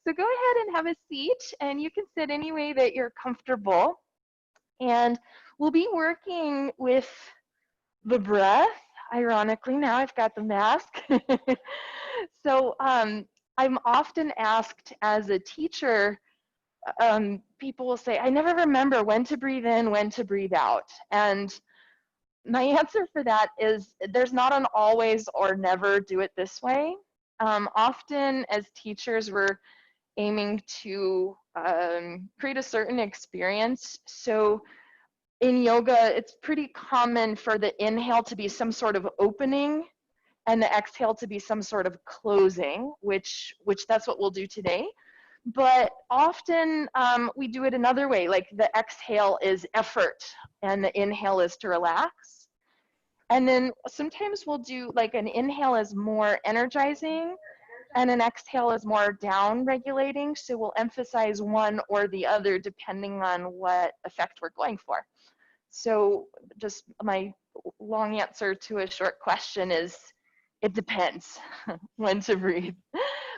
So go ahead and have a seat, and you can sit any way that you're comfortable. And we'll be working with the breath. Ironically, now I've got the mask. So I'm often asked as a teacher, people will say, I never remember when to breathe in, when to breathe out. And my answer for that is there's not an always or never do it this way. Often as teachers, we're aiming to create a certain experience. So in yoga, it's pretty common for the inhale to be some sort of opening and the exhale to be some sort of closing, which that's what we'll do today. But often we do it another way, like the exhale is effort and the inhale is to relax. And then sometimes we'll do like an inhale is more energizing and an exhale is more down regulating. So we'll emphasize one or the other depending on what effect we're going for. So just my long answer to a short question is it depends when to breathe.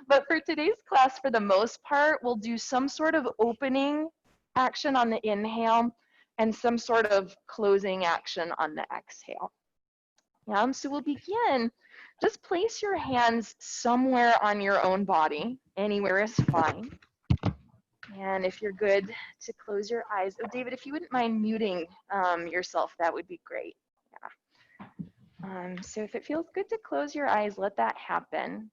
But for today's class, for the most part, we'll do some sort of opening action on the inhale and some sort of closing action on the exhale. So we'll begin. Just place your hands somewhere on your own body. Anywhere is fine. And if you're good to close your eyes. Oh, David, if you wouldn't mind muting yourself, that would be great. Yeah. So if it feels good to close your eyes, let that happen.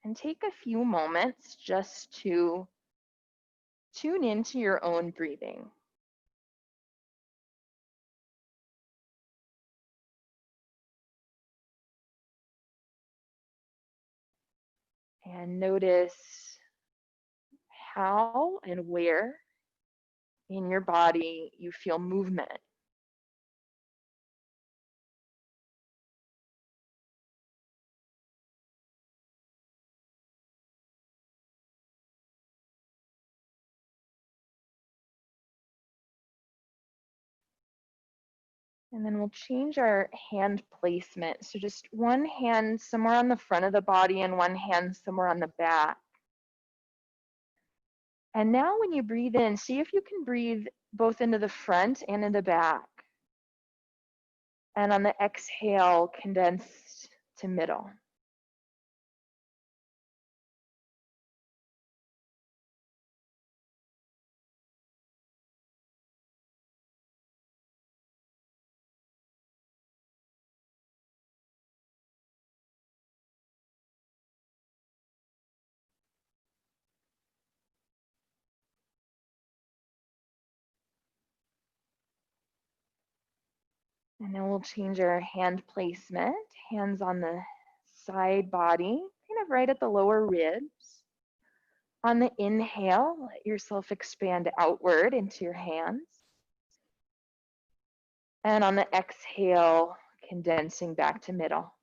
And take a few moments just to tune into your own breathing. And notice how and where in your body you feel movement. And then we'll change our hand placement. So just one hand somewhere on the front of the body and one hand somewhere on the back. And now when you breathe in, see if you can breathe both into the front and in the back. And on the exhale, condense to middle. And then we'll change our hand placement. Hands on the side body, kind of right at the lower ribs. On the inhale, let yourself expand outward into your hands. And on the exhale, condensing back to middle.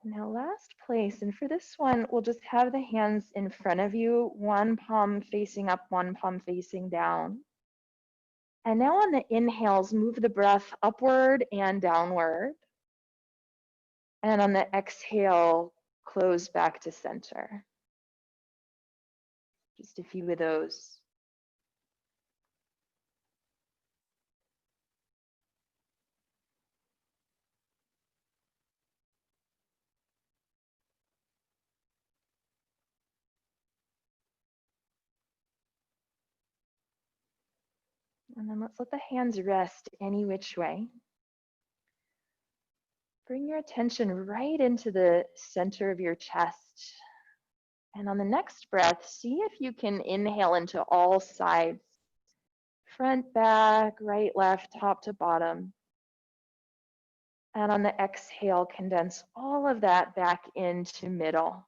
Now last place, and for this one, we'll just have the hands in front of you, one palm facing up, one palm facing down. And now on the inhales, move the breath upward and downward. And on the exhale, close back to center. Just a few of those. And then let's let the hands rest any which way. Bring your attention right into the center of your chest. And on the next breath, see if you can inhale into all sides. Front, back, right, left, top to bottom. And on the exhale, condense all of that back into middle.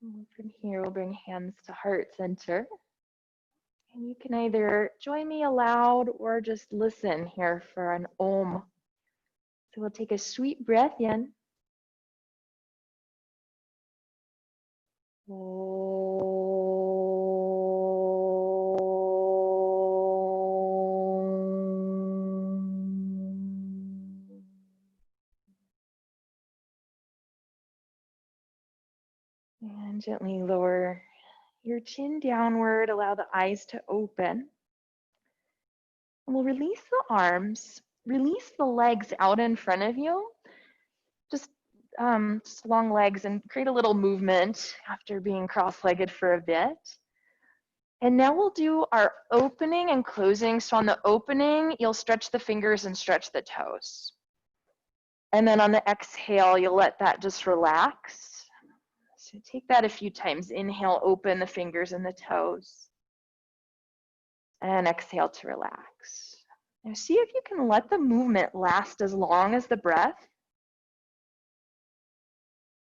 And from here, we'll bring hands to heart center. And you can either join me aloud or just listen here for an Om. So we'll take a sweet breath in. And gently lower your chin downward, allow the eyes to open. And we'll release the arms, release the legs out in front of you. Just long legs and create a little movement after being cross-legged for a bit. And now we'll do our opening and closing. So on the opening, you'll stretch the fingers and stretch the toes. And then on the exhale, you'll let that just relax. So take that a few times. Inhale, open the fingers and the toes. And exhale to relax. Now see if you can let the movement last as long as the breath.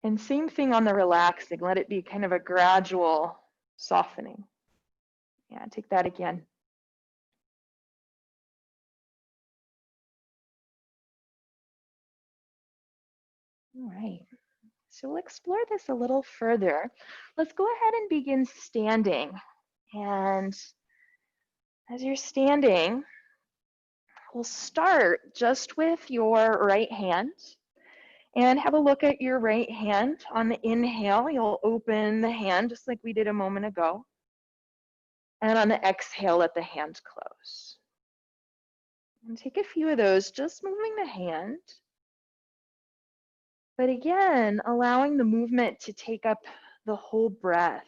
And same thing on the relaxing. Let it be kind of a gradual softening. Yeah, take that again. All right. So we'll explore this a little further. Let's go ahead and begin standing. And as you're standing, we'll start just with your right hand and have a look at your right hand. On the inhale, you'll open the hand just like we did a moment ago. And on the exhale, let the hand close. And take a few of those, just moving the hand. But again, allowing the movement to take up the whole breath.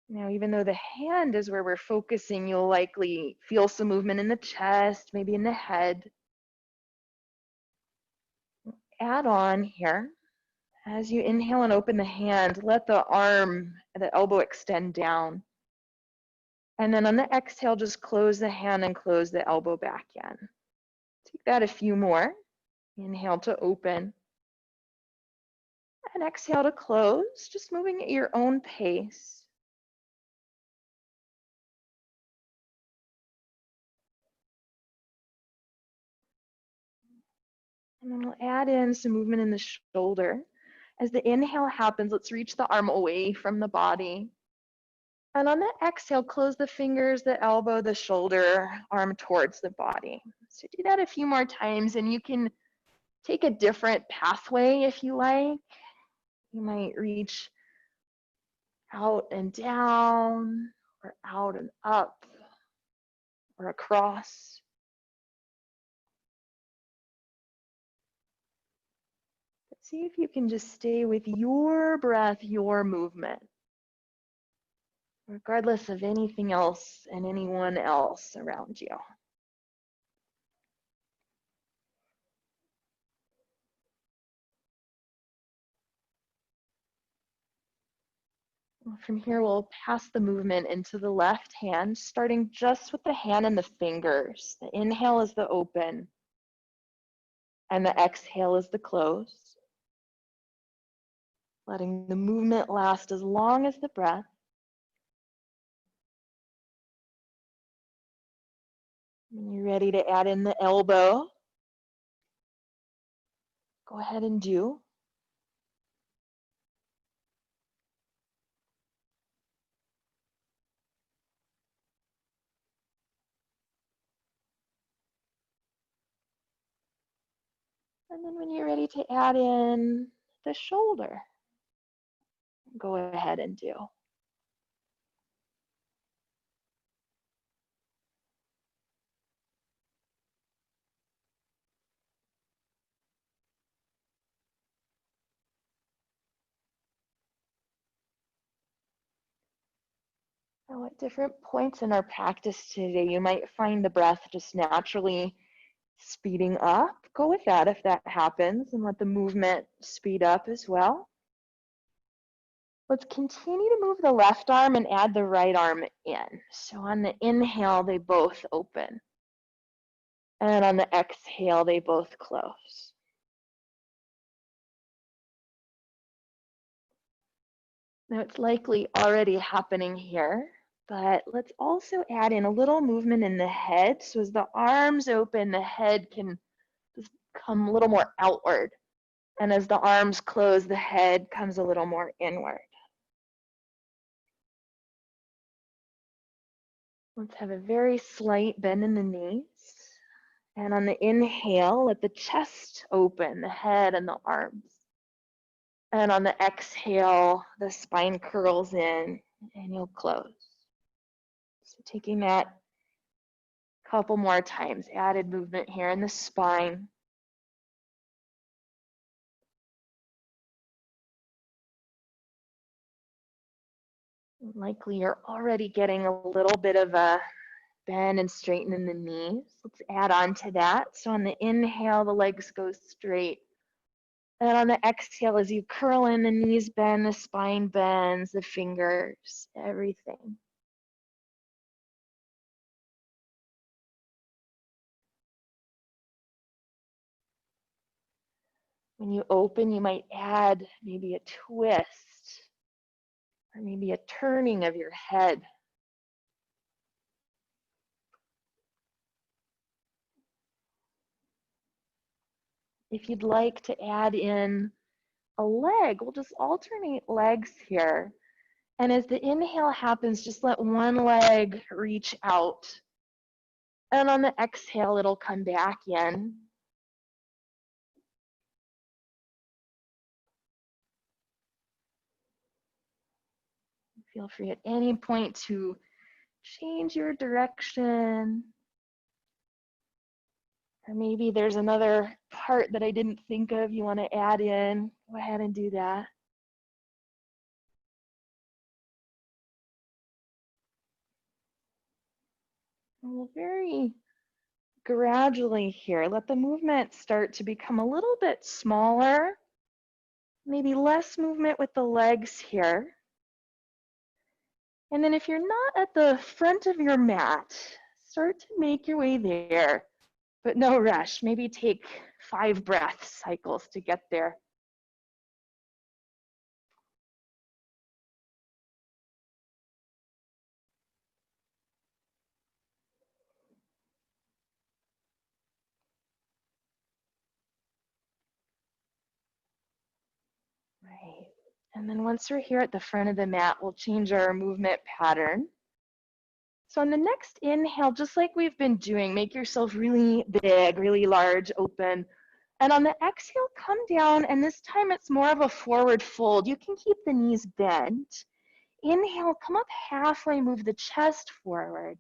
Now, even though the hand is where we're focusing, you'll likely feel some movement in the chest, maybe in the head. Add on here. As you inhale and open the hand, let the arm, the elbow extend down. And then on the exhale, just close the hand and close the elbow back in. Take that a few more. Inhale to open. And exhale to close, just moving at your own pace. And then we'll add in some movement in the shoulder. As the inhale happens, let's reach the arm away from the body. And on the exhale, close the fingers, the elbow, the shoulder, arm towards the body. So do that a few more times, and you can take a different pathway if you like. You might reach out and down, or out and up, or across. But see if you can just stay with your breath, your movement, regardless of anything else and anyone else around you. From here, we'll pass the movement into the left hand, starting just with the hand and the fingers. The inhale is the open, and the exhale is the close. Letting the movement last as long as the breath. When you're ready to add in the elbow, go ahead and do. And then when you're ready to add in the shoulder, go ahead and do. Now, at different points in our practice today, you might find the breath just naturally speeding up. Go with that if that happens, and let the movement speed up as well. Let's continue to move the left arm and add the right arm in. So on the inhale, they both open. And on the exhale, they both close. Now it's likely already happening here, but let's also add in a little movement in the head. So as the arms open, the head can just come a little more outward. And as the arms close, the head comes a little more inward. Let's have a very slight bend in the knees. And on the inhale, let the chest open, the head and the arms. And on the exhale, the spine curls in and you'll close. So taking that a couple more times, added movement here in the spine. Likely you're already getting a little bit of a bend and straighten in the knees. Let's add on to that. So on the inhale, the legs go straight. And on the exhale, as you curl in, the knees bend, the spine bends, the fingers, everything. When you open, you might add maybe a twist or maybe a turning of your head. If you'd like to add in a leg, we'll just alternate legs here. And as the inhale happens, just let one leg reach out. And on the exhale, it'll come back in. Feel free at any point to change your direction. Or maybe there's another part that I didn't think of you want to add in. Go ahead and do that. And we'll very gradually here, let the movement start to become a little bit smaller. Maybe less movement with the legs here. And then if you're not at the front of your mat, start to make your way there, but no rush. Maybe take 5 breath cycles to get there. Right. And then once we're here at the front of the mat, we'll change our movement pattern. So on the next inhale, just like we've been doing, make yourself really big, really large, open. And on the exhale, come down, and this time it's more of a forward fold. You can keep the knees bent. Inhale, come up halfway, move the chest forward.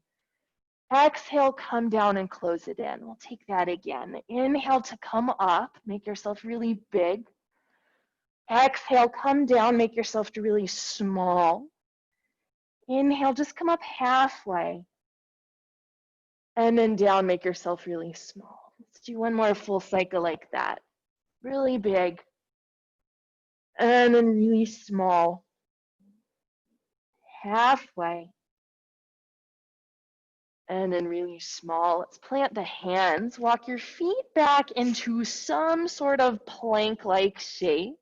Exhale, come down and close it in. We'll take that again. Inhale to come up, make yourself really big. Exhale, come down, make yourself really small. Inhale, just come up halfway. And then down, make yourself really small. Let's do one more full cycle like that. Really big. And then really small. Halfway. And then really small. Let's plant the hands. Walk your feet back into some sort of plank-like shape.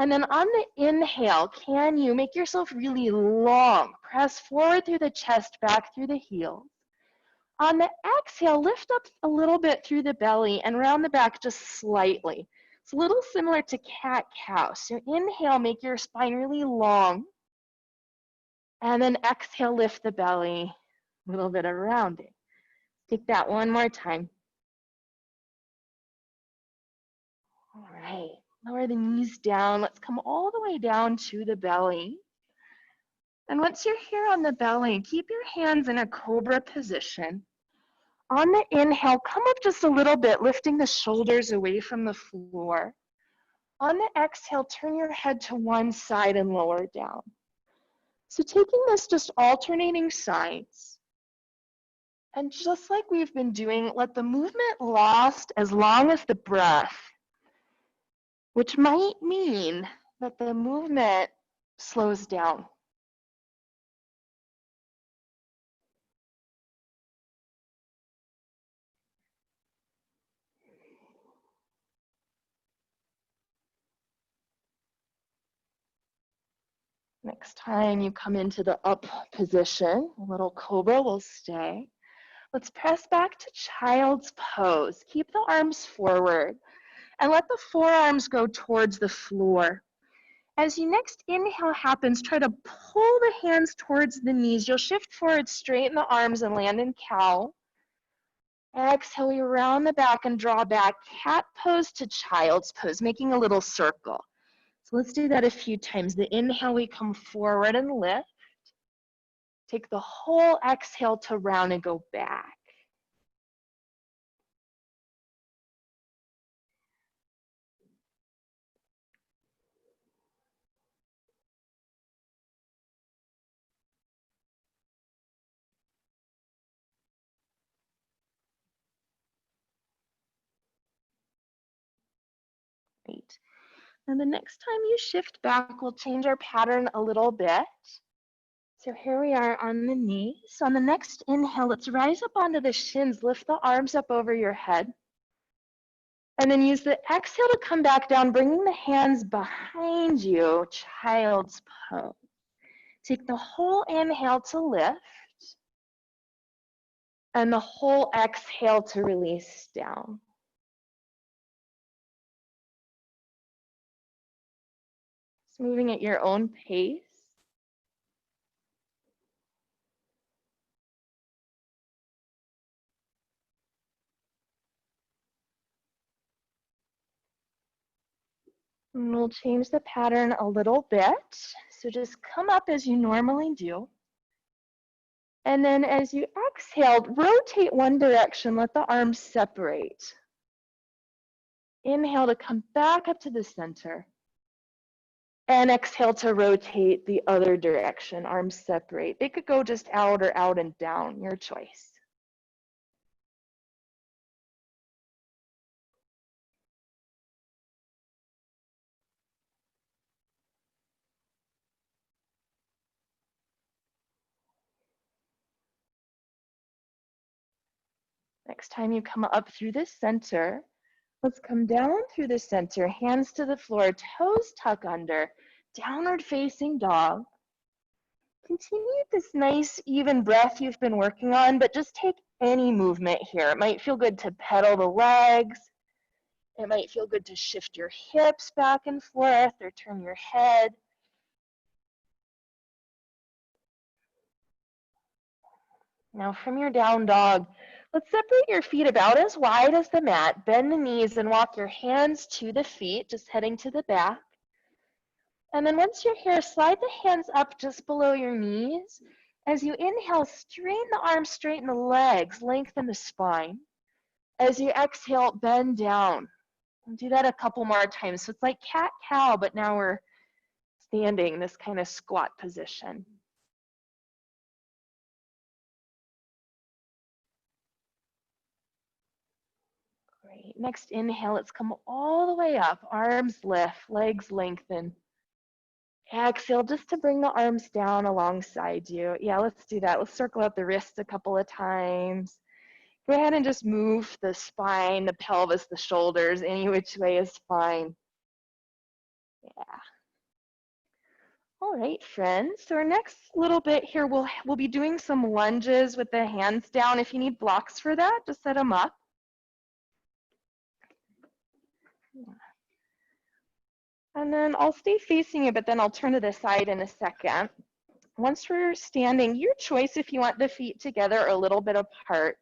And then on the inhale, can you make yourself really long? Press forward through the chest, back through the heels. On the exhale, lift up a little bit through the belly and round the back just slightly. It's a little similar to cat-cow. So inhale, make your spine really long. And then exhale, lift the belly, a little bit of rounding. Take that one more time. All right, lower the knees down. Let's come all the way down to the belly. And once you're here on the belly, keep your hands in a cobra position. On the inhale, come up just a little bit, lifting the shoulders away from the floor. On the exhale, turn your head to one side and lower down. So taking this just alternating sides. And just like we've been doing, let the movement last as long as the breath, which might mean that the movement slows down. next time you come into the up position, a little cobra will stay. Let's press back to child's pose. Keep the arms forward and let the forearms go towards the floor. As your next inhale happens, try to pull the hands towards the knees. You'll shift forward, straighten the arms, and land in cow. Exhale, we round the back and draw back. Cat pose to child's pose, making a little circle. So let's do that a few times. The inhale, we come forward and lift. Take the whole exhale to round and go back. Great. And the next time you shift back, we'll change our pattern a little bit. So here we are on the knee. So on the next inhale, let's rise up onto the shins, lift the arms up over your head. And then use the exhale to come back down, bringing the hands behind you, child's pose. Take the whole inhale to lift and the whole exhale to release down. Just moving at your own pace. And we'll change the pattern a little bit. So just come up as you normally do. And then as you exhale, rotate one direction, let the arms separate. Inhale to come back up to the center. And exhale to rotate the other direction, arms separate. They could go just out or out and down, your choice. Next time you come up through the center, let's come down through the center, hands to the floor, toes tuck under, downward facing dog. Continue this nice even breath you've been working on, but just take any movement here. It might feel good to pedal the legs. It might feel good to shift your hips back and forth or turn your head. Now from your down dog, let's separate your feet about as wide as the mat. Bend the knees and walk your hands to the feet, just heading to the back. And then once you're here, slide the hands up just below your knees. As you inhale, straighten the arms, straighten the legs, lengthen the spine. As you exhale, bend down. And do that a couple more times. So it's like cat-cow, but now we're standing, this kind of squat position. Great. Next inhale, let's come all the way up. Arms lift, legs lengthen. Exhale, just to bring the arms down alongside you. Yeah, let's do that. Let's circle out the wrists a couple of times. Go ahead and just move the spine, the pelvis, the shoulders, any which way is fine. Yeah. All right, friends. So our next little bit here, we'll be doing some lunges with the hands down. If you need blocks for that, just set them up. And then I'll stay facing you, but then I'll turn to the side in a second. Once we're standing, your choice if you want the feet together or a little bit apart.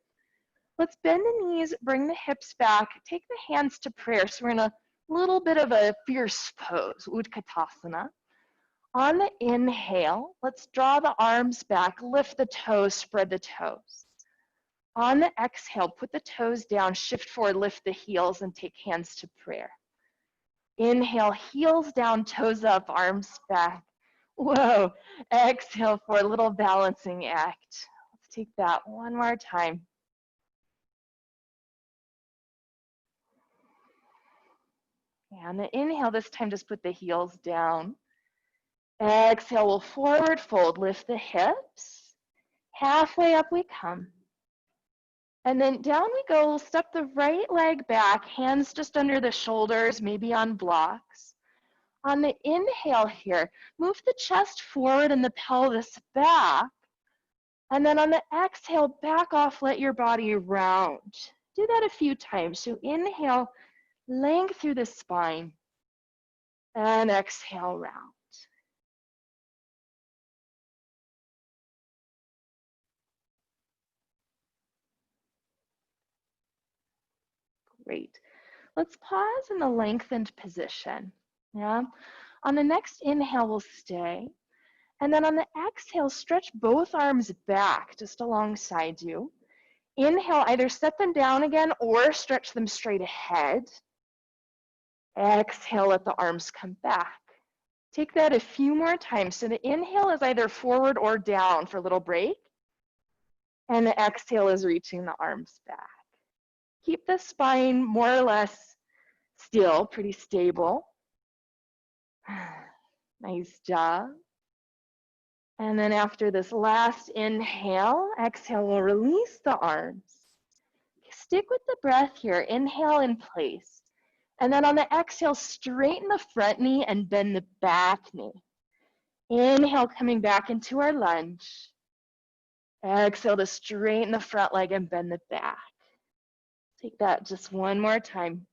Let's bend the knees, bring the hips back, take the hands to prayer. So we're in a little bit of a fierce pose, Utkatasana. On the inhale, let's draw the arms back, lift the toes, spread the toes. On the exhale, put the toes down, shift forward, lift the heels, and take hands to prayer. Inhale, heels down, toes up, arms back. Whoa. Exhale for a little balancing act. Let's take that one more time. And the inhale this time, just put the heels down. Exhale, we'll forward fold, lift the hips. Halfway up we come. And then down we go, we'll step the right leg back, hands just under the shoulders, maybe on blocks. On the inhale here, move the chest forward and the pelvis back. And then on the exhale, back off, let your body round. Do that a few times. So inhale, length through the spine. And exhale, round. Great. Let's pause in the lengthened position. Yeah. On the next inhale, we'll stay. And then on the exhale, stretch both arms back just alongside you. Inhale, either set them down again or stretch them straight ahead. Exhale, let the arms come back. Take that a few more times. So the inhale is either forward or down for a little break. And the exhale is reaching the arms back. Keep the spine more or less still, pretty stable. Nice job. And then after this last inhale, exhale, we'll release the arms. Stick with the breath here. Inhale in place. And then on the exhale, straighten the front knee and bend the back knee. Inhale, coming back into our lunge. Exhale to straighten the front leg and bend the back. Take that just one more time.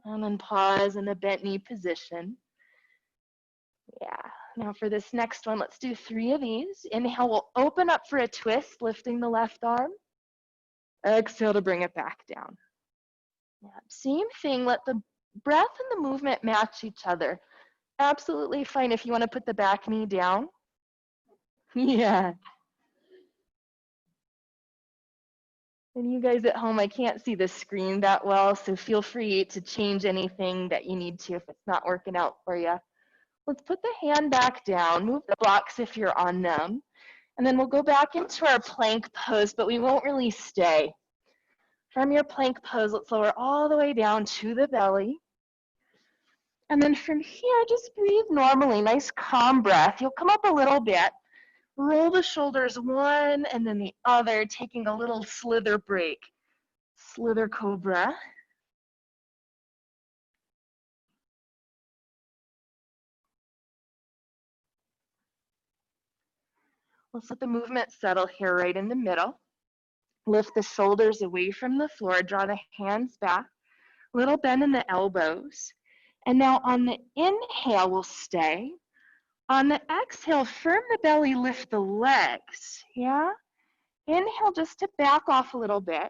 And then pause in the bent knee position. Yeah. Now for this next one, let's do 3 of these. Inhale, we'll open up for a twist, lifting the left arm. Exhale to bring it back down. Yeah. Same thing, let the breath and the movement match each other. Absolutely fine if you want to put the back knee down. Yeah. And you guys at home, I can't see the screen that well, so feel free to change anything that you need to if it's not working out for you. Let's put the hand back down, move the blocks if you're on them, and then we'll go back into our plank pose, but we won't really stay. From your plank pose, let's lower all the way down to the belly. And then from here, just breathe normally, nice calm breath. You'll come up a little bit. Roll the shoulders one and then the other, taking a little slither break. Slither cobra. Let's let the movement settle here right in the middle. Lift the shoulders away from the floor, draw the hands back, little bend in the elbows. And now on the inhale, we'll stay. On the exhale, firm the belly, lift the legs, yeah? Inhale just to back off a little bit.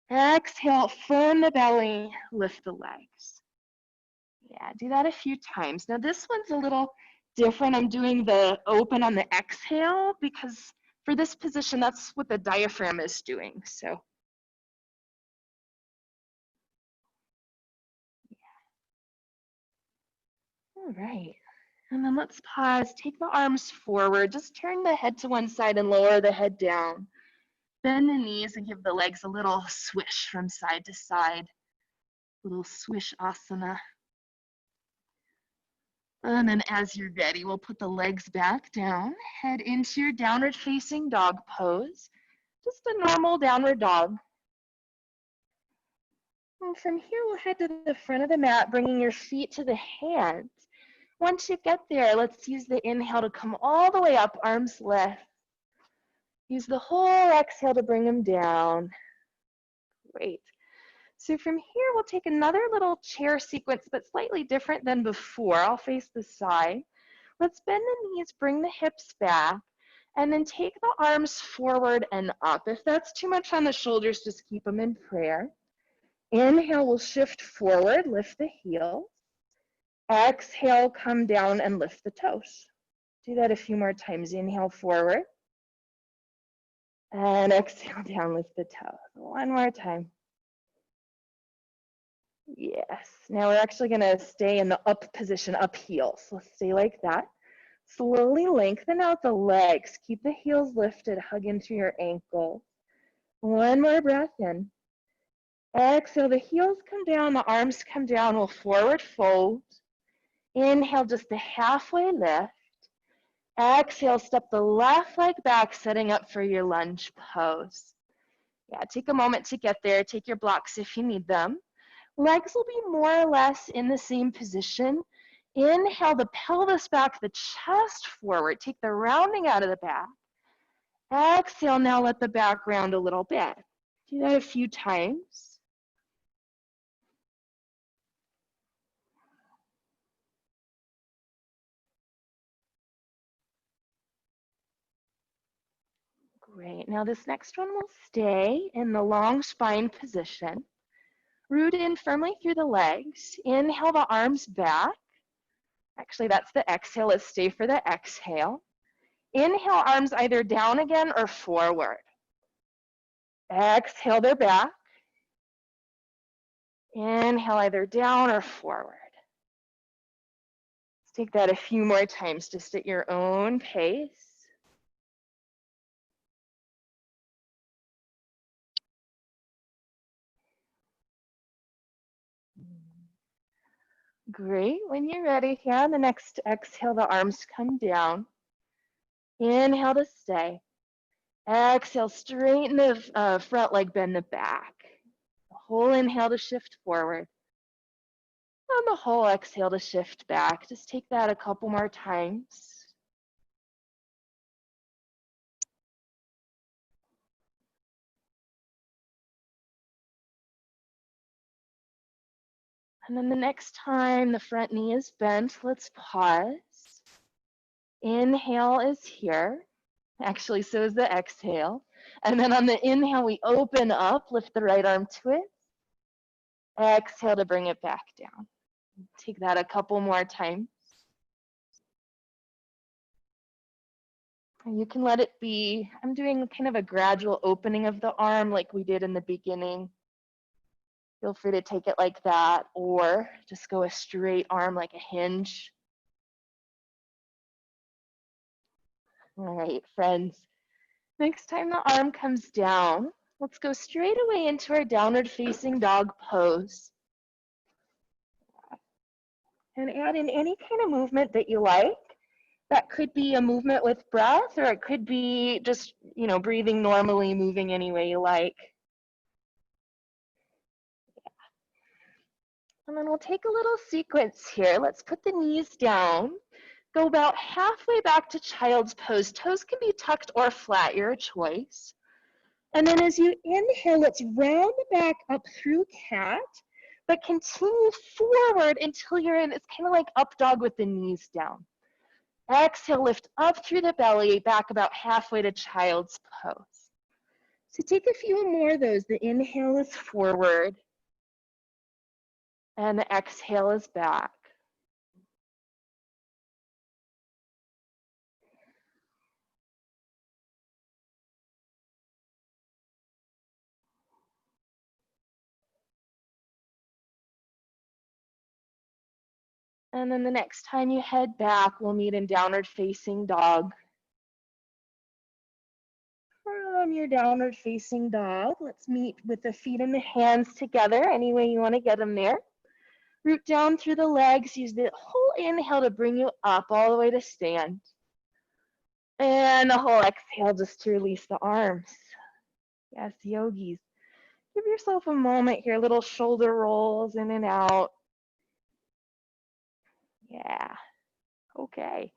Exhale, firm the belly, lift the legs. Yeah, do that a few times. Now this one's a little different. I'm doing the open on the exhale because for this position, that's what the diaphragm is doing, so. Yeah. All right. And then let's pause, take the arms forward, just turn the head to one side and lower the head down. Bend the knees and give the legs a little swish from side to side. A little swish asana. And then as you're ready, we'll put the legs back down, head into your downward facing dog pose. Just a normal downward dog. And from here, we'll head to the front of the mat, bringing your feet to the hands. Once you get there, let's use the inhale to come all the way up, arms lift. Use the whole exhale to bring them down. Great. So from here, we'll take another little chair sequence, but slightly different than before. I'll face the side. Let's bend the knees, bring the hips back, and then take the arms forward and up. If that's too much on the shoulders, just keep them in prayer. Inhale, we'll shift forward, lift the heels. Exhale, come down and lift the toes. Do that a few more times. Inhale forward. And exhale down, lift the toes. One more time. Yes. Now we're actually going to stay in the up position, up heels. So stay like that. Slowly lengthen out the legs. Keep the heels lifted. Hug into your ankles. One more breath in. Exhale, the heels come down, the arms come down. We'll forward fold. Inhale, just a halfway lift. Exhale, step the left leg back, setting up for your lunge pose. Yeah, take a moment to get there. Take your blocks if you need them. Legs will be more or less in the same position. Inhale the pelvis back, the chest forward. Take the rounding out of the back. Exhale, now let the back round a little bit. Do that a few times. Great. Now this next one will stay in the long spine position. Root in firmly through the legs. Inhale the arms back. Actually, that's the exhale. Let's stay for the exhale. Inhale, arms either down again or forward. Exhale, they're back. Inhale, either down or forward. Let's take that a few more times, just at your own pace. Great. When you're ready, here on the next exhale, the arms come down. Inhale to stay. Exhale, straighten the front leg, bend the back. The whole inhale to shift forward. And the whole exhale to shift back. Just take that a couple more times. And then the next time the front knee is bent, let's pause. Inhale is here. Actually, so is the exhale. And then on the inhale, we open up, lift the right arm, twist. Exhale to bring it back down. Take that a couple more times. And you can let it be, I'm doing kind of a gradual opening of the arm like we did in the beginning. Feel free to take it like that, or just go a straight arm like a hinge. All right, friends. Next time the arm comes down, let's go straight away into our downward facing dog pose. And add in any kind of movement that you like. That could be a movement with breath, or it could be just, breathing normally, moving any way you like. And then we'll take a little sequence here. Let's put the knees down. Go about halfway back to child's pose. Toes can be tucked or flat, your choice. And then as you inhale, let's round the back up through cat, but continue forward until you're in, it's kind of like up dog with the knees down. Exhale, lift up through the belly, back about halfway to child's pose. So take a few more of those. The inhale is forward, and the exhale is back. And then the next time you head back, we'll meet in downward facing dog. From your downward facing dog, let's meet with the feet and the hands together, any way you want to get them there. Root down through the legs, use the whole inhale to bring you up all the way to stand. And the whole exhale just to release the arms. Yes, yogis. Give yourself a moment here, little shoulder rolls in and out. Yeah, okay.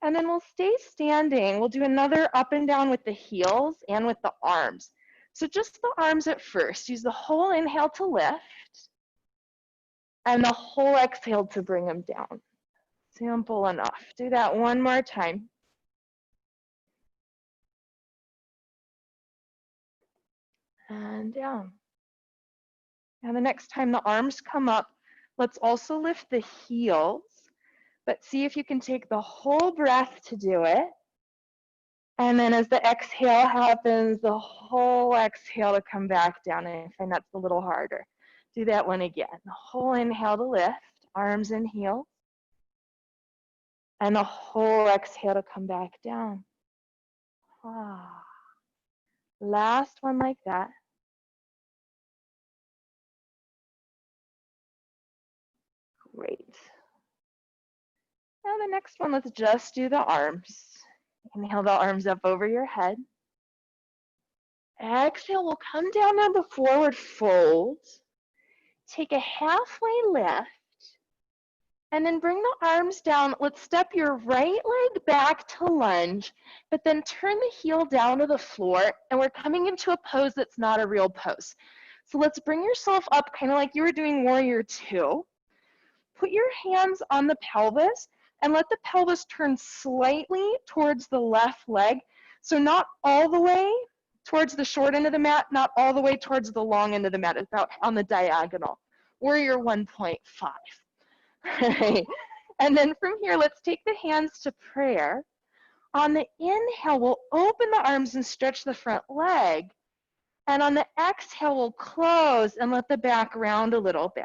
And then we'll stay standing. We'll do another up and down with the heels and with the arms. So just the arms at first. Use the whole inhale to lift and the whole exhale to bring them down. Simple enough. Do that one more time. And down. And the next time the arms come up, let's also lift the heels, but see if you can take the whole breath to do it. And then as the exhale happens, the whole exhale to come back down. And I find that's a little harder. Do that one again. The whole inhale to lift, arms and heels. And the whole exhale to come back down. Ah. Last one like that. Great. Now the next one, let's just do the arms. Inhale the arms up over your head. Exhale, we'll come down on the forward fold. Take a halfway lift. And then bring the arms down. Let's step your right leg back to lunge, but then turn the heel down to the floor, and we're coming into a pose that's not a real pose. So let's bring yourself up kind of like you were doing Warrior Two. Put your hands on the pelvis and let the pelvis turn slightly towards the left leg. So not all the way towards the short end of the mat, not all the way towards the long end of the mat, it's about on the diagonal. Warrior 1.5. Right. And then from here, let's take the hands to prayer. On the inhale, we'll open the arms and stretch the front leg. And on the exhale, we'll close and let the back round a little bit.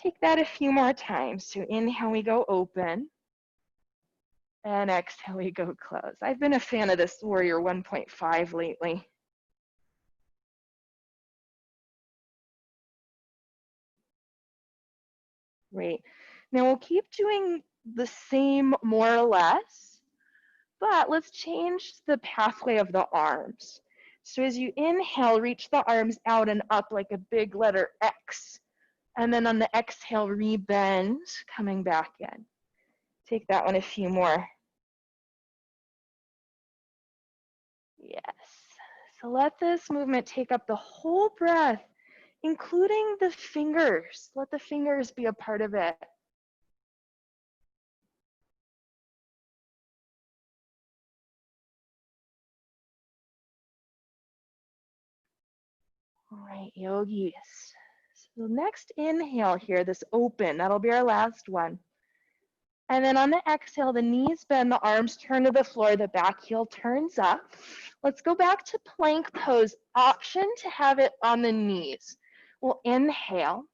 Take that a few more times. So inhale, we go open. And exhale, we go close. I've been a fan of this Warrior 1.5 lately. Great. Now we'll keep doing the same more or less, but let's change the pathway of the arms. So as you inhale, reach the arms out and up like a big letter X. And then on the exhale, rebend, coming back in. Take that one a few more. Yes. So let this movement take up the whole breath, including the fingers. Let the fingers be a part of it. All right, yogis. So next inhale here, this open, that'll be our last one. And then on the exhale, the knees bend, the arms turn to the floor, the back heel turns up. Let's go back to plank pose. Option to have it on the knees. We'll inhale.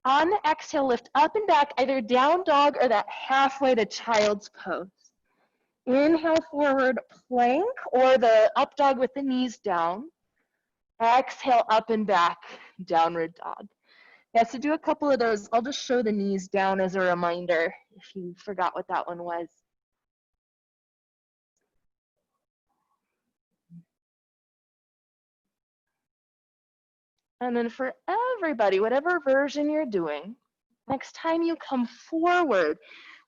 On the exhale, lift up and back, either down dog or that halfway to child's pose. Inhale, forward plank, or the up dog with the knees down. Exhale, up and back, downward dog. Yeah, so do a couple of those. I'll just show the knees down as a reminder if you forgot what that one was. And then for everybody, whatever version you're doing, next time you come forward,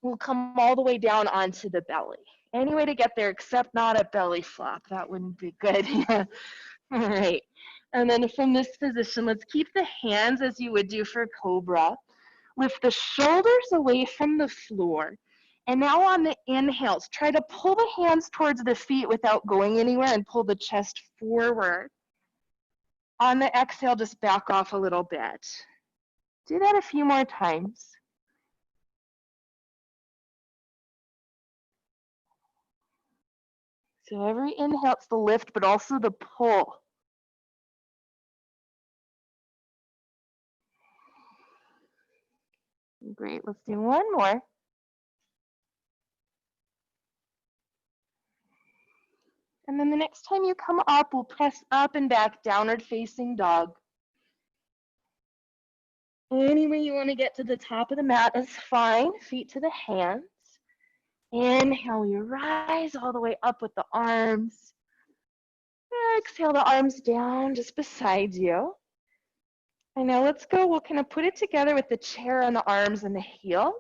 we'll come all the way down onto the belly. Any way to get there except not a belly flop. That wouldn't be good. All right. And then from this position, let's keep the hands as you would do for Cobra. Lift the shoulders away from the floor. And now on the inhales, try to pull the hands towards the feet without going anywhere and pull the chest forward. On the exhale, just back off a little bit. Do that a few more times. So every inhale, it's the lift, but also the pull. Great, let's do one more. And then the next time you come up, we'll press up and back, downward facing dog. Any way you want to get to the top of the mat is fine. Feet to the hands. Inhale, you rise all the way up with the arms. Exhale, the arms down just beside you. And now let's go, we'll kind of put it together with the chair and the arms and the heels.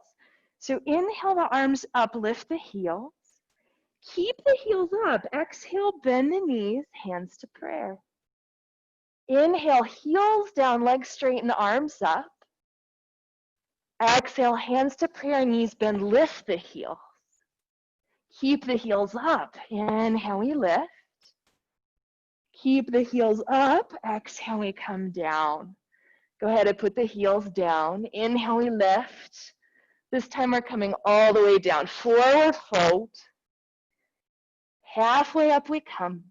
So inhale the arms up, lift the heels. Keep the heels up. Exhale, bend the knees, hands to prayer. Inhale, heels down, legs straight and arms up. Exhale, hands to prayer, knees bend, lift the heels. Keep the heels up. Inhale, we lift. Keep the heels up. Exhale, we come down. Go ahead and put the heels down. Inhale, we lift. This time we're coming all the way down. Forward fold. Halfway up we come.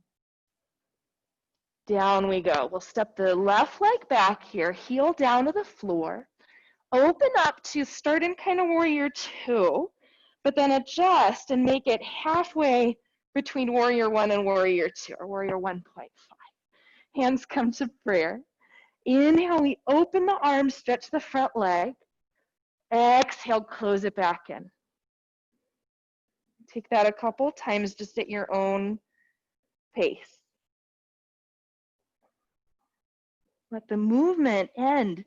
Down we go. We'll step the left leg back here, heel down to the floor. Open up to start in kind of Warrior Two, but then adjust and make it halfway between Warrior One and Warrior Two, or Warrior 1.5. Hands come to prayer. Inhale, we open the arms, stretch the front leg. Exhale, close it back in. Take that a couple times just at your own pace. Let the movement end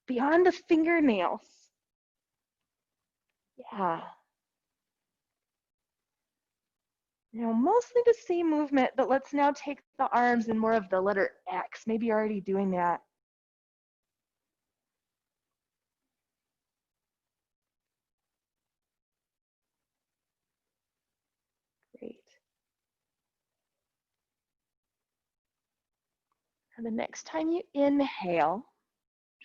beyond the fingernails. Yeah. Now, mostly the same movement, but let's now take the arms in more of the letter X. Maybe you're already doing that. Great. And the next time you inhale,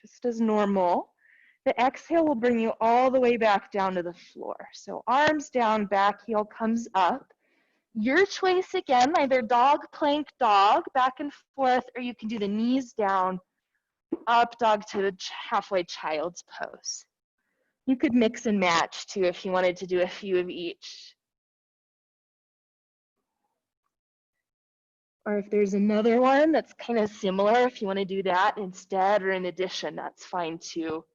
just as normal, the exhale will bring you all the way back down to the floor. So arms down, back heel comes up. Your choice again, either dog, plank, dog, back and forth, or you can do the knees down, up dog to the halfway child's pose. You could mix and match too if you wanted to do a few of each. Or if there's another one that's kind of similar, if you want to do that instead or in addition, that's fine too.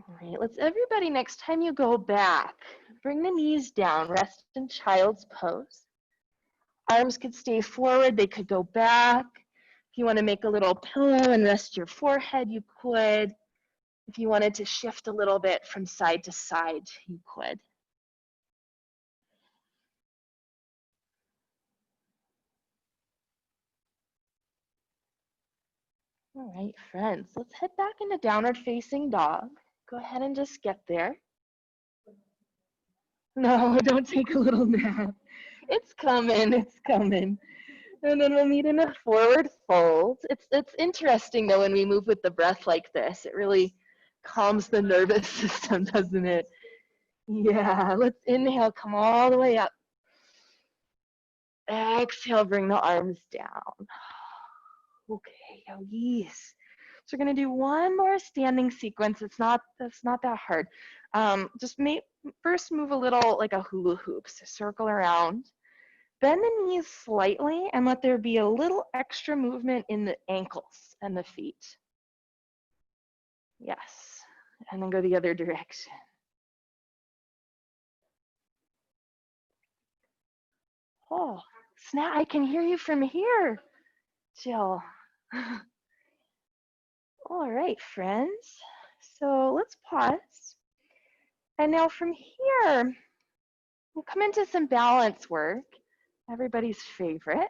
All right, let's everybody, next time you go back, bring the knees down, rest in child's pose. Arms could stay forward, they could go back. If you want to make a little pillow and rest your forehead, you could. If you wanted to shift a little bit from side to side, you could. All right, friends, let's head back into downward facing dog. Go ahead and just get there. No, don't take a little nap. It's coming, it's coming. And then we'll meet in a forward fold. It's interesting though when we move with the breath like this. It really calms the nervous system, doesn't it? Yeah, let's inhale, come all the way up. Exhale, bring the arms down. Okay, oh yes. So we're gonna do one more standing sequence. That's not that hard. Just first move a little like a hula hoop. So circle around. Bend the knees slightly and let there be a little extra movement in the ankles and the feet. Yes, and then go the other direction. Oh, snap, I can hear you from here, Jill. All right, friends. So let's pause. And now from here, we'll come into some balance work, everybody's favorite.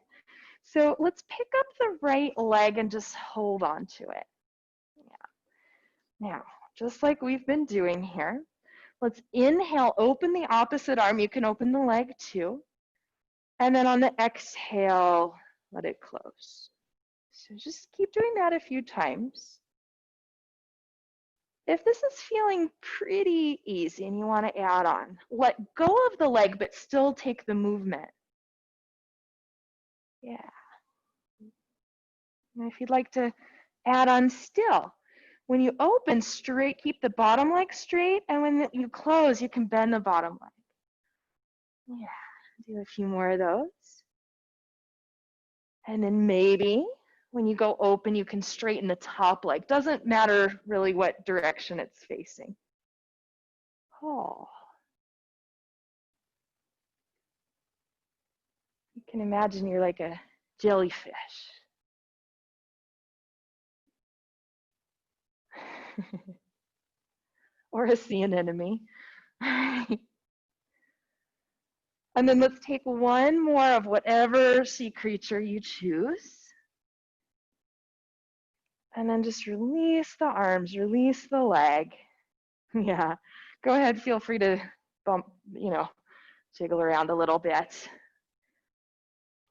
So let's pick up the right leg and just hold on to it. Yeah. Now, just like we've been doing here, let's inhale, open the opposite arm. You can open the leg too. And then on the exhale, let it close. So just keep doing that a few times. If this is feeling pretty easy and you want to add on, let go of the leg, but still take the movement. Yeah. And if you'd like to add on still, when you open straight, keep the bottom leg straight, and when you close, you can bend the bottom leg. Yeah, do a few more of those. And then maybe when you go open, you can straighten the top leg. Doesn't matter really what direction it's facing. Oh. You can imagine you're like a jellyfish. Or a sea anemone. And then let's take one more of whatever sea creature you choose. And then just release the arms, release the leg. Yeah, go ahead, feel free to bump, jiggle around a little bit.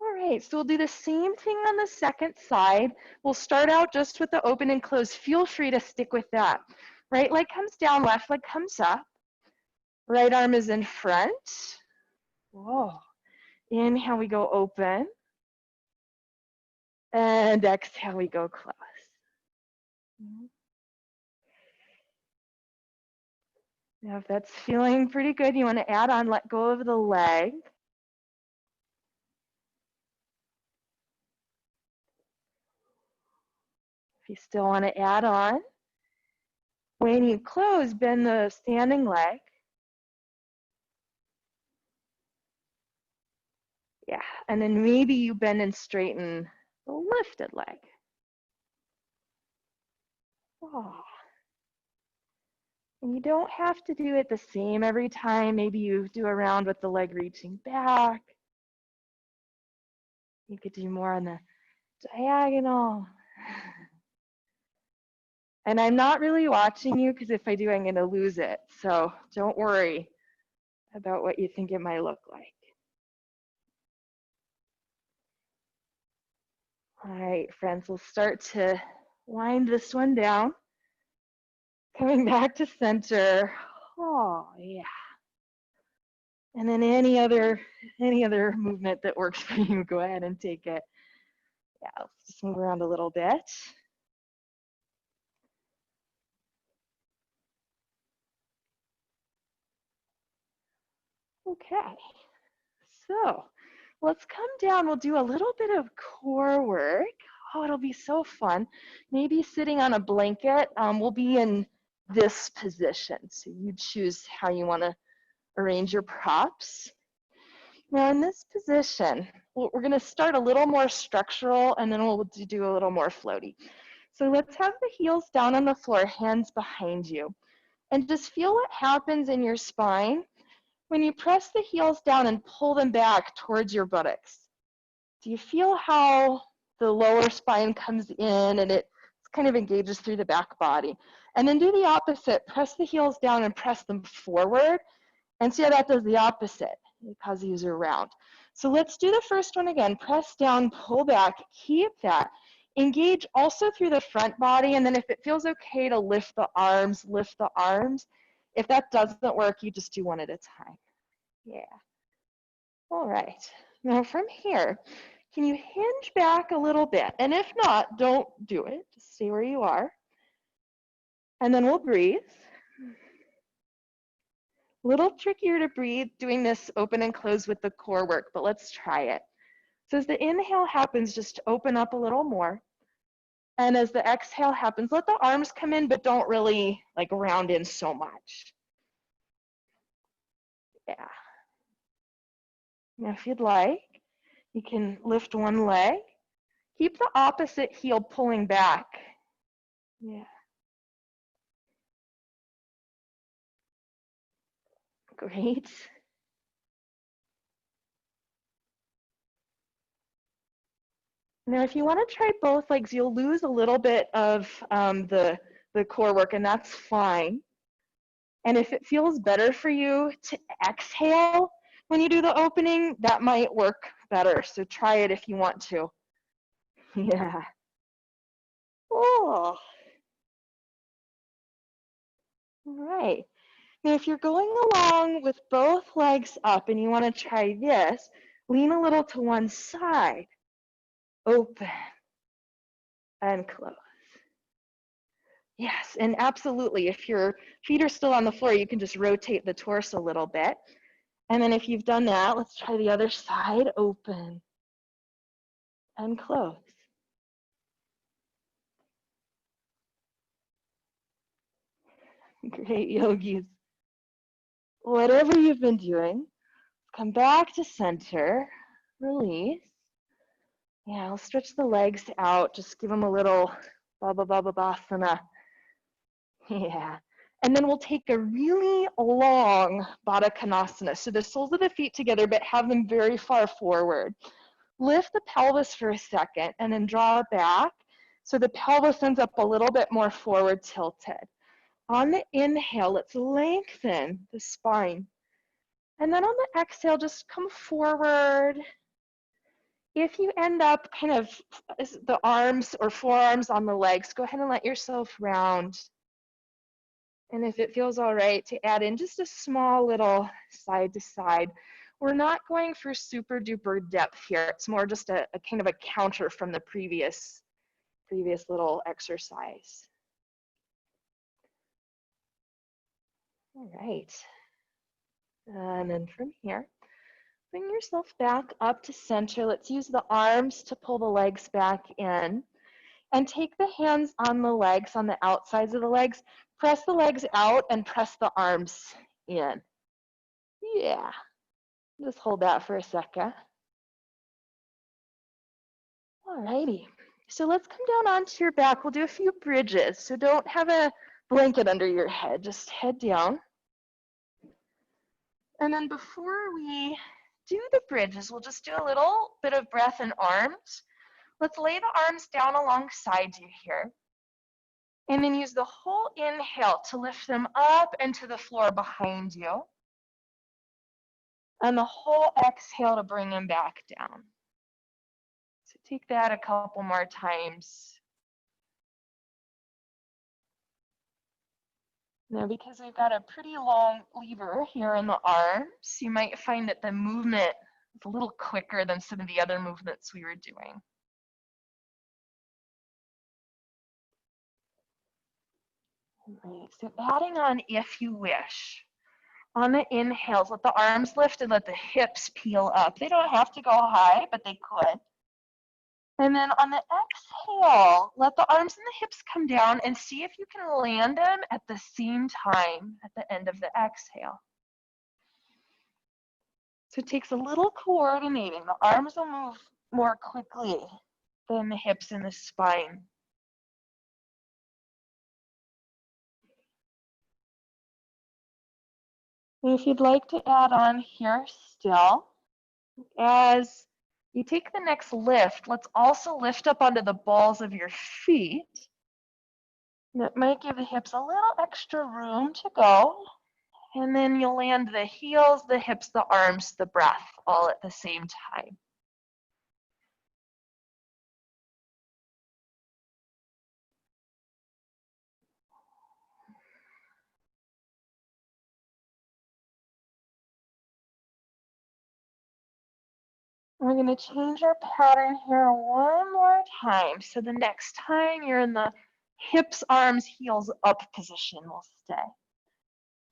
All right, so we'll do the same thing on the second side. We'll start out just with the open and close. Feel free to stick with that. Right leg comes down, left leg comes up. Right arm is in front. Whoa. Inhale, we go open. And exhale, we go close. Now, if that's feeling pretty good, you want to add on, let go of the leg. If you still want to add on, when you close, bend the standing leg. Yeah, and then maybe you bend and straighten the lifted leg. Oh. And you don't have to do it the same every time. Maybe you do a round with the leg reaching back. You could do more on the diagonal. And I'm not really watching you because if I do, I'm going to lose it. So don't worry about what you think it might look like. All right, friends, we'll start to wind this one down. Coming back to center. Oh, yeah. And then any other movement that works for you, go ahead and take it. Yeah, let's just move around a little bit. Okay, so let's come down. We'll do a little bit of core work. Oh, it'll be so fun. Maybe sitting on a blanket. We'll be in this position. So you choose how you want to arrange your props. Now in this position, we're going to start a little more structural and then we'll do a little more floaty. So let's have the heels down on the floor, hands behind you. And just feel what happens in your spine when you press the heels down and pull them back towards your buttocks. Do you feel how the lower spine comes in and it kind of engages through the back body? And then do the opposite. Press the heels down and press them forward. And see how that does the opposite. It causes you round. So let's do the first one again. Press down, pull back, keep that. Engage also through the front body. And then if it feels okay to lift the arms, lift the arms. If that doesn't work, you just do one at a time. Yeah. All right. Now from here, can you hinge back a little bit? And if not, don't do it. Just stay where you are. And then we'll breathe. A little trickier to breathe doing this open and close with the core work, but let's try it. So as the inhale happens, just open up a little more. And as the exhale happens, let the arms come in, but don't really like round in so much. Yeah. Now if you'd like, you can lift one leg. Keep the opposite heel pulling back. Yeah. Great. Now, if you want to try both legs, you'll lose a little bit of the core work, and that's fine. And if it feels better for you to exhale when you do the opening, that might work better. So try it if you want to. Yeah. Oh. All right. Now, if you're going along with both legs up and you want to try this, lean a little to one side. Open and close. Yes, and absolutely. If your feet are still on the floor, you can just rotate the torso a little bit. And then if you've done that, let's try the other side. Open and close. Great, yogis. Whatever you've been doing, come back to center. Release. Yeah, I'll stretch the legs out. Just give them a little Baddha Yeah. And then we'll take a really long Baddha Konasana. So the soles of the feet together, but have them very far forward. Lift the pelvis for a second and then draw it back. So the pelvis ends up a little bit more forward tilted. On the inhale, let's lengthen the spine. And then on the exhale, just come forward. If you end up kind of the arms or forearms on the legs, go ahead and let yourself round. And if it feels all right, to add in just a small little side to side. We're not going for super duper depth here. It's more just a kind of a counter from the previous little exercise. All right. And then from here, bring yourself back up to center. Let's use the arms to pull the legs back in. And take the hands on the legs, on the outsides of the legs. Press the legs out and press the arms in. Yeah. Just hold that for a second. Alrighty. So let's come down onto your back. We'll do a few bridges. So don't have a blanket under your head, just head down. And then before we do the bridges, we'll just do a little bit of breath in arms. Let's lay the arms down alongside you here. And then use the whole inhale to lift them up and to the floor behind you. And the whole exhale to bring them back down. So take that a couple more times. Now, because we've got a pretty long lever here in the arms, you might find that the movement is a little quicker than some of the other movements we were doing. Right, so adding on if you wish. On the inhales, let the arms lift and let the hips peel up. They don't have to go high, but they could. And then on the exhale, let the arms and the hips come down and see if you can land them at the same time at the end of the exhale. So it takes a little coordinating. The arms will move more quickly than the hips and the spine. And if you'd like to add on here still, as you take the next lift, let's also lift up onto the balls of your feet. That might give the hips a little extra room to go. And then you'll land the heels, the hips, the arms, the breath, all at the same time. We're going to change our pattern here one more time. So the next time you're in the hips, arms, heels up position, we'll stay.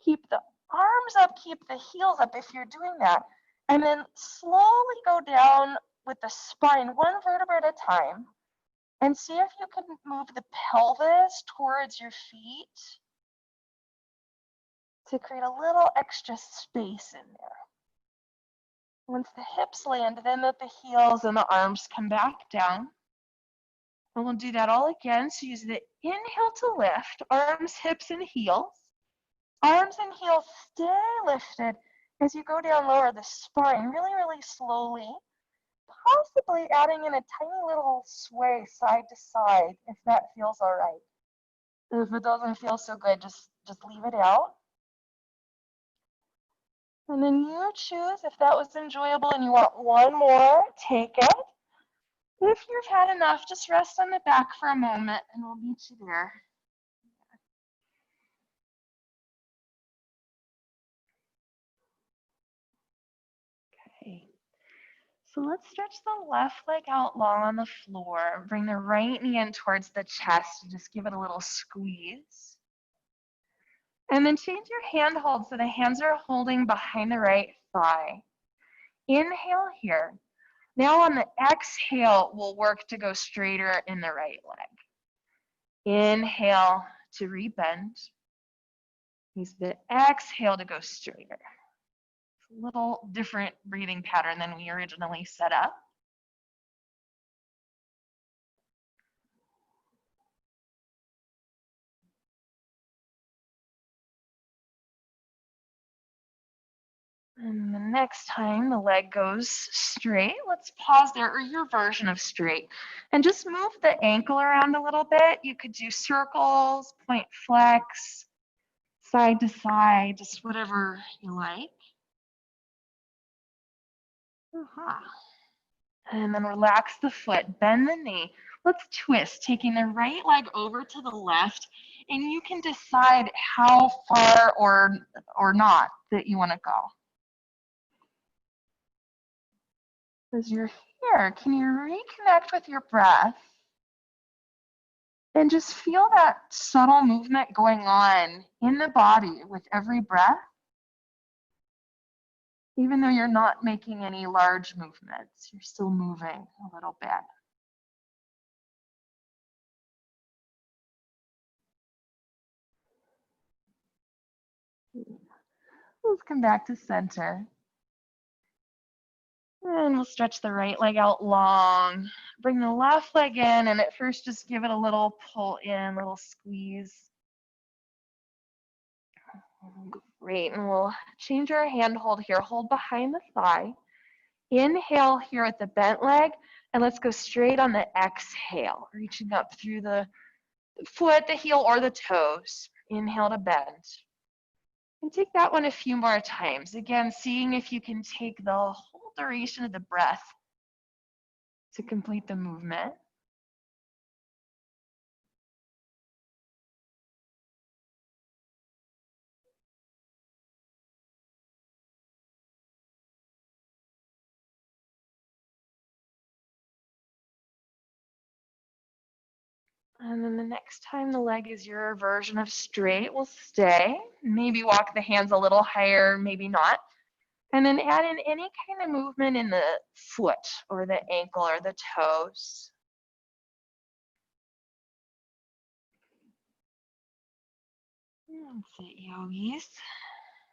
Keep the arms up, keep the heels up if you're doing that. And then slowly go down with the spine one vertebra at a time. And see if you can move the pelvis towards your feet to create a little extra space in there. Once the hips land, then let the heels and the arms come back down. And we'll do that all again. So use the inhale to lift, arms, hips, and heels. Arms and heels stay lifted as you go down lower the spine, really, really slowly. Possibly adding in a tiny little sway side to side if that feels all right. If it doesn't feel so good, just leave it out. And then you choose if that was enjoyable and you want one more, take it. If you've had enough, just rest on the back for a moment and we'll meet you there. Okay. So let's stretch the left leg out long on the floor. Bring the right knee in towards the chest and just give it a little squeeze. And then change your hand hold so the hands are holding behind the right thigh. Inhale here. Now on the exhale, we'll work to go straighter in the right leg. Inhale to rebend. Use the exhale to go straighter. It's a little different breathing pattern than we originally set up. And the next time the leg goes straight, let's pause there, or your version of straight. And just move the ankle around a little bit. You could do circles, point flex, side to side, just whatever you like. And then relax the foot, bend the knee. Let's twist, taking the right leg over to the left, and you can decide how far or not that you want to go. As you're here, can you reconnect with your breath and just feel that subtle movement going on in the body with every breath, even though you're not making any large movements, you're still moving a little bit. Let's come back to center. And we'll stretch the right leg out long. Bring the left leg in, and at first just give it a little pull in, little squeeze. Great, and we'll change our hand hold here. Hold behind the thigh. Inhale here with the bent leg, and let's go straight on the exhale, reaching up through the foot, the heel, or the toes. Inhale to bend. And take that one a few more times. Again, seeing if you can take the whole duration of the breath to complete the movement. And then the next time the leg is your version of straight, we'll stay. Maybe walk the hands a little higher, maybe not. And then add in any kind of movement in the foot or the ankle or the toes. That's it, yogis.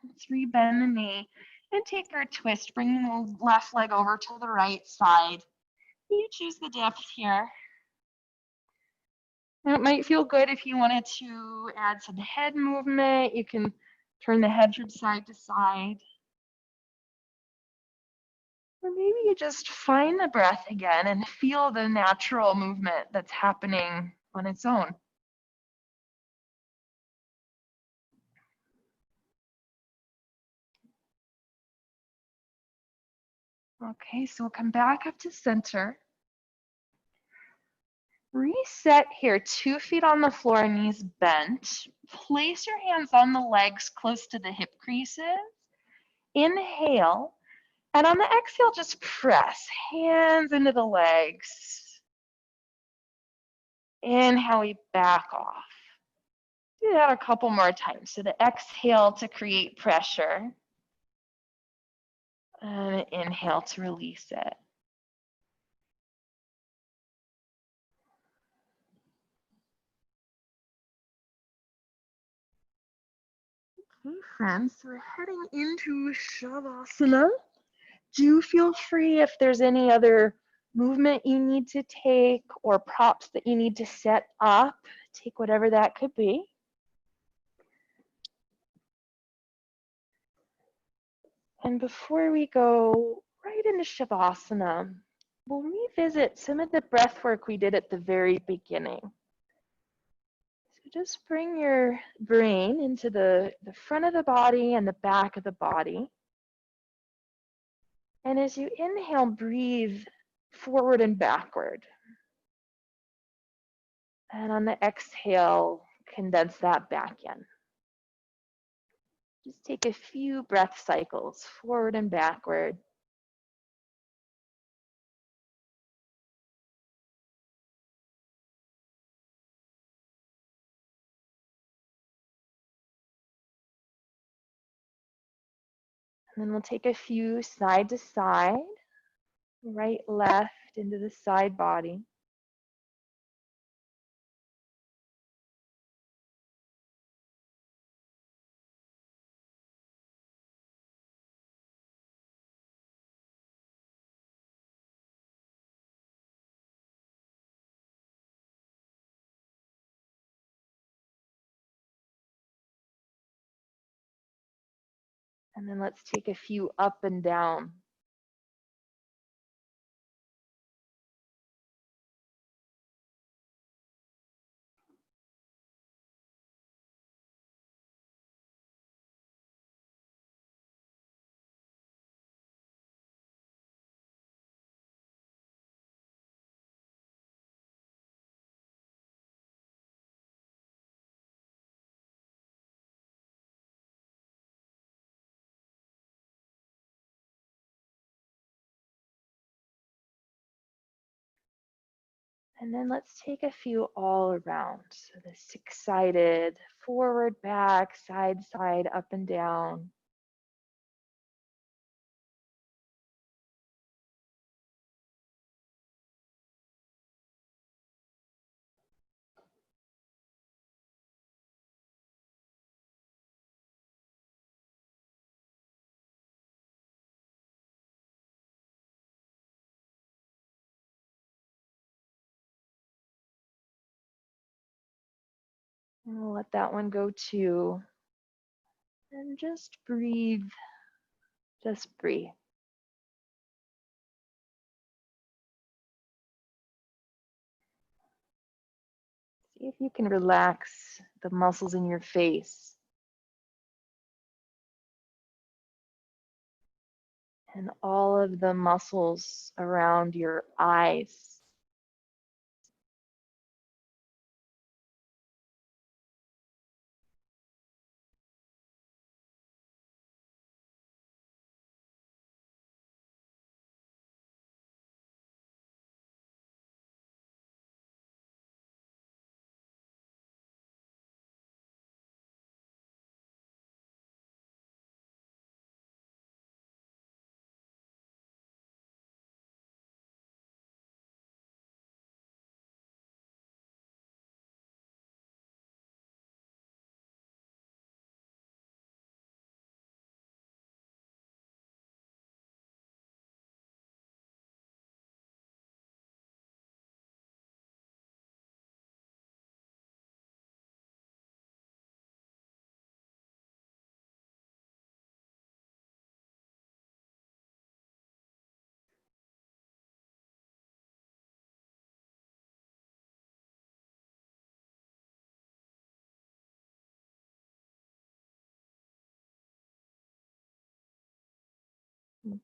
Let's rebend the knee and take our twist, bringing the left leg over to the right side. You choose the depth here. Now it might feel good if you wanted to add some head movement. You can turn the head from side to side. Or maybe you just find the breath again and feel the natural movement that's happening on its own. Okay, so we'll come back up to center. Reset here, 2 feet on the floor, knees bent. Place your hands on the legs close to the hip creases. Inhale, and on the exhale, just press hands into the legs. Inhale, we back off. Do that a couple more times. So the exhale to create pressure. And inhale to release it. Okay, friends, so we're heading into Shavasana. Do feel free if there's any other movement you need to take or props that you need to set up. Take whatever that could be. And before we go right into Shavasana, we'll revisit some of the breath work we did at the very beginning. So just bring your brain into the front of the body and the back of the body. And as you inhale, breathe forward and backward. And on the exhale, condense that back in. Just take a few breath cycles forward and backward. And then we'll take a few side to side, right, left, into the side body. And then let's take a few up and down. And then let's take a few all around. So the 6-sided, forward, back, side, side, up and down. And we'll let that one go too. And just breathe. Just breathe. See if you can relax the muscles in your face. And all of the muscles around your eyes.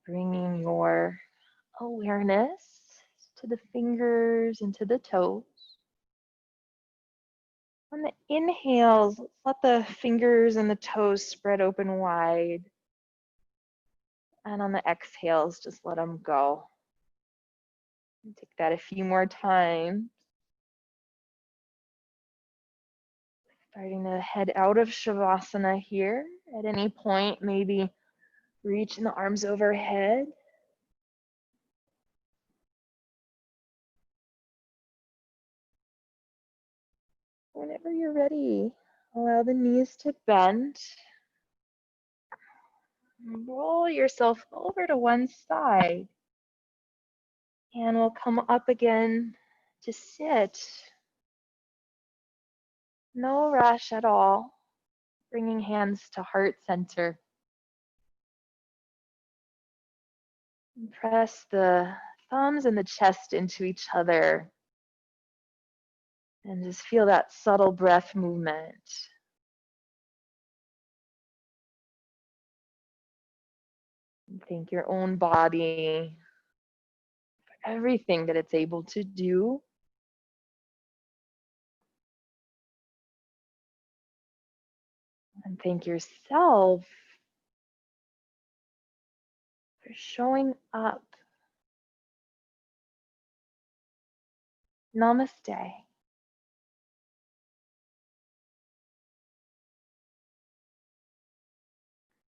Bringing your awareness to the fingers and to the toes. On the inhales, let's let the fingers and the toes spread open wide. And on the exhales, just let them go. And take that a few more times. Starting to head out of Shavasana here. At any point, maybe reaching the arms overhead. Whenever you're ready, allow the knees to bend. Roll yourself over to one side. And we'll come up again to sit. No rush at all. Bringing hands to heart center. And press the thumbs and the chest into each other. And just feel that subtle breath movement. And thank your own body for everything that it's able to do. And thank yourself for showing up. Namaste.